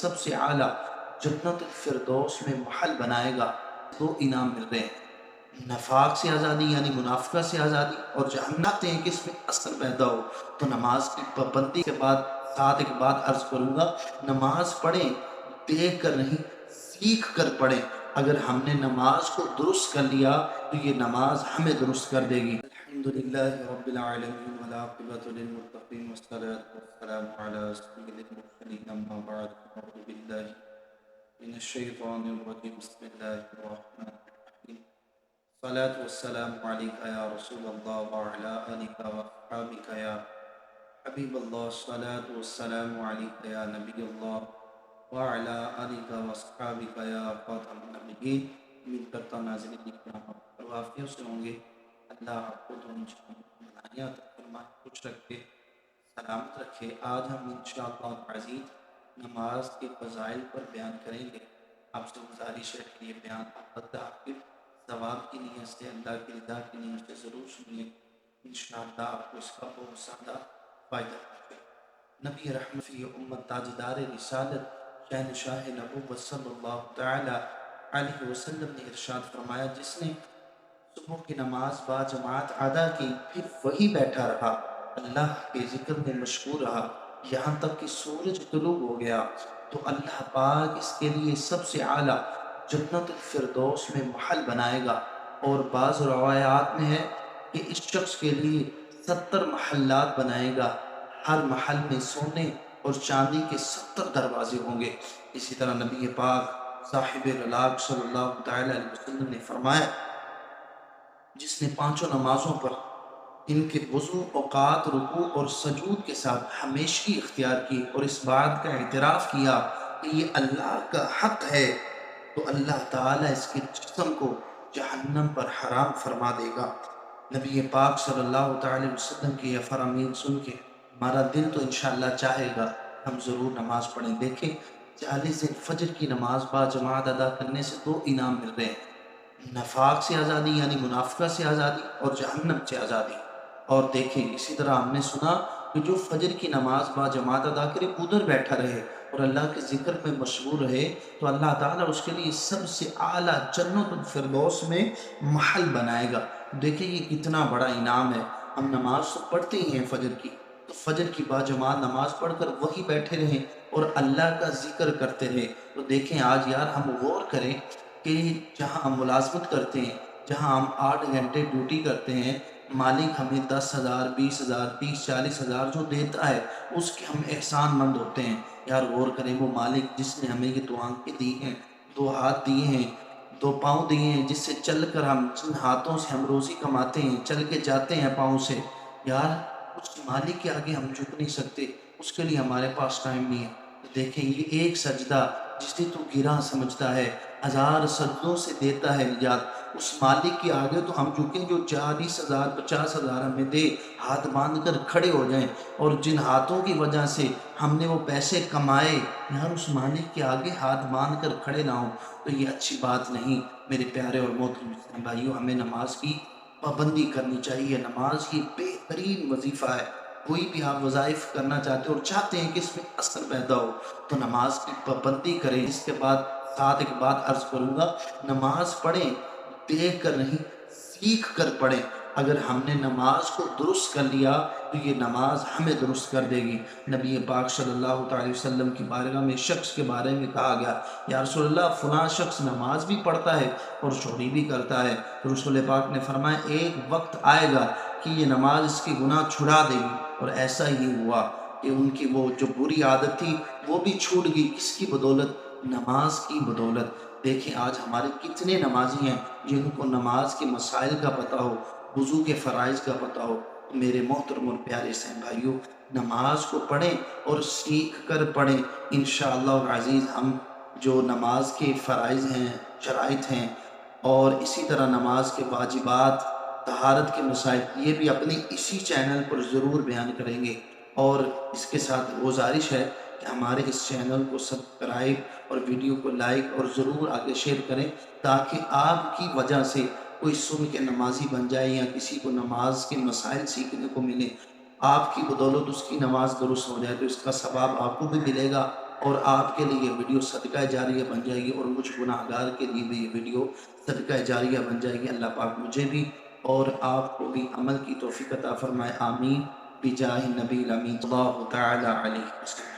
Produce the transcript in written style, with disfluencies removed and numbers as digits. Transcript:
سب سے اعلیٰ جنت الفردوس میں محل بنائے گا۔ دو انعام مل رہے ہیں، نفاق سے آزادی یعنی منافقہ سے آزادی، اور جہنم چاہتے ہیں کہ اس میں اثر پیدا ہو تو نماز کی پابندی کے بعد ساتھ ایک بات عرض کروں گا، نماز پڑھیں دیکھ کر نہیں سیکھ کر پڑھیں۔ اگر ہم نے نماز کو درست کر لیا تو یہ نماز ہمیں درست کر دے گی۔ الحمدللہ رب العالمین والعاقبۃ للمتقین والصلاۃ والسلام علی سید المرسلین اما بعد اعوذ باللہ من الشیطان الرجیم بسم اللہ الرحمن الرحیم الصلاۃ والسلام علیک یا رسول اللہ وعلی آلک واصحابک یا حبیب اللہ، الصلاۃ والسلام علیک یا نبی اللہ وعلی آلک واصحابک یا خاتم النبیین۔ امید کرتا ہوں ناظرین کرام پر وافیوں سے ہوں گے۔ اللہ آپ کو دونوں چیزوں فرمائے، خوش رکھے، سلامت رکھے۔ آج ہم انشاءاللہ العزیز نماز کے فضائل پر بیان کریں گے۔ آپ سے گزارش ہے کہ یہ بیان آپ کے ثواب کی نیت سے، اللہ کی رضا کی نیت سے ضرور سنیے، انشاءاللہ آپ کو اس کا بہت زیادہ فائدہ ہوگا۔ نبی رحمت فی امت تاجدار رسالت شہنشاہ نبوت صلی اللہ تعالی علیہ وسلم نے ارشاد فرمایا، جس نے صبح کی نماز با جماعت ادا کی پھر وہی بیٹھا رہا، اللہ کے ذکر میں مشغول رہا یہاں تک کہ سورج طلوع ہو گیا، تو اللہ پاک اس کے لیے سب سے اعلیٰ جنت الفردوس میں محل بنائے گا۔ اور بعض روایات میں ہے کہ اس شخص کے لیے 70 محلات بنائے گا، ہر محل میں سونے اور چاندی کے 70 دروازے ہوں گے۔ اسی طرح نبی پاک صاحب العلاق صلی اللہ تعالی علیہ وسلم نے فرمایا، جس نے پانچوں نمازوں پر ان کے وضو، اوقات، رکوع اور سجود کے ساتھ ہمیشگی اختیار کی اور اس بات کا اعتراف کیا کہ یہ اللہ کا حق ہے، تو اللہ تعالیٰ اس کے جسم کو جہنم پر حرام فرما دے گا۔ نبی پاک صلی اللہ تعالی وسلم کی یہ فرامین سن کے ہمارا دل تو انشاءاللہ چاہے گا ہم ضرور نماز پڑھیں۔ دیکھیں 40 دن فجر کی نماز با جماعت ادا کرنے سے دو انعام مل رہے ہیں، نفاق سے آزادی یعنی منافقہ سے آزادی، اور جہنم سے آزادی۔ اور دیکھیں اسی طرح ہم نے سنا کہ جو فجر کی نماز با جماعت ادا کرے ادھر بیٹھا رہے اور اللہ کے ذکر میں مشغول رہے تو اللہ تعالیٰ اس کے لیے سب سے اعلیٰ جنت الفردوس میں محل بنائے گا۔ دیکھیں یہ کتنا بڑا انعام ہے۔ ہم نماز تو پڑھتے ہی ہیں فجر کی، تو فجر کی با جماعت نماز پڑھ کر وہی بیٹھے رہیں اور اللہ کا ذکر کرتے رہے، تو دیکھیں آج یار ہم غور کریں کہ جہاں ہم ملازمت کرتے ہیں، جہاں ہم 8 گھنٹے ڈیوٹی کرتے ہیں، مالک ہمیں 10,000 20,000 30 40,000 جو دیتا ہے اس کے ہم احسان مند ہوتے ہیں۔ یار غور کریں وہ مالک جس نے ہمیں یہ 2 آنکھیں دی ہیں، 2 ہاتھ دیے ہیں، 2 پاؤں دیے ہیں، جس سے چل کر ہم جن ہاتھوں سے ہم روزی کماتے ہیں، چل کے جاتے ہیں پاؤں سے، یار اس مالک کے آگے ہم جھک نہیں سکتے، اس کے لیے ہمارے پاس ٹائم نہیں ہے۔ دیکھیں یہ ایک سجدہ جسے تو گراں سمجھتا ہے 1000 سجدوں سے دیتا ہے نجات، اس مالک کے آگے تو ہم جھکیں جو 40,000 50,000 ہمیں دے، ہاتھ باندھ کر کھڑے ہو جائیں، اور جن ہاتھوں کی وجہ سے ہم نے وہ پیسے کمائے یار اس مالک کے آگے ہاتھ باندھ کر کھڑے نہ ہوں تو یہ اچھی بات نہیں۔ میرے پیارے اور محترم اسلام بھائیوں، ہمیں نماز کی پابندی کرنی چاہیے۔ نماز کی بہترین وظیفہ ہے۔ کوئی بھی آپ وظائف کرنا چاہتے ہو اور چاہتے ہیں کہ اس میں اثر پیدا ہو تو نماز کی پابندی کریں۔ اس کے بعد ساتھ ایک بات عرض کروں گا، نماز پڑھیں دیکھ کر نہیں سیکھ کر پڑھیں۔ اگر ہم نے نماز کو درست کر لیا تو یہ نماز ہمیں درست کر دے گی۔ نبی پاک صلی اللہ تعالی وسلم کی بارگاہ میں شخص کے بارے میں کہا گیا، یا رسول اللہ فلاں شخص نماز بھی پڑھتا ہے اور چوری بھی کرتا ہے، تو رسول پاک نے فرمایا ایک وقت آئے گا کہ یہ نماز اس کی گناہ چھڑا دے گی، اور ایسا ہی ہوا کہ ان کی وہ جو بری عادت تھی وہ بھی چھوٹ گئی۔ کس کی بدولت؟ نماز کی بدولت۔ دیکھیں آج ہمارے کتنے نمازی ہیں جن کو نماز کے مسائل کا پتہ ہو، وضو کے فرائض کا پتہ ہو۔ میرے محترم اور پیارے اسلام بھائیوں، نماز کو پڑھیں اور سیکھ کر پڑھیں۔ انشاءاللہ العزیز ہم جو نماز کے فرائض ہیں، شرائط ہیں، اور اسی طرح نماز کے واجبات، طہارت کے مسائل، یہ بھی اپنے اسی چینل پر ضرور بیان کریں گے۔ اور اس کے ساتھ گزارش ہے کہ ہمارے اس چینل کو سبسکرائب اور ویڈیو کو لائک اور ضرور آگے شیئر کریں تاکہ آپ کی وجہ سے کوئی سن کے نمازی بن جائے یا کسی کو نماز کے مسائل سیکھنے کو ملے، آپ کی بدولت اس کی نماز درست ہو جائے تو اس کا ثواب آپ کو بھی ملے گا اور آپ کے لیے یہ ویڈیو صدقہ جاریہ بن جائے گی، اور مجھ گناہ گار کے لیے بھی یہ ویڈیو صدقہ جاریہ بن جائے گی۔ اللہ پاک مجھے بھی اور آپ کو بھی عمل کی توفیق عطا فرمائے، آمین بجاہ نبی الامین صلی اللہ تعالی علیہ وسلم۔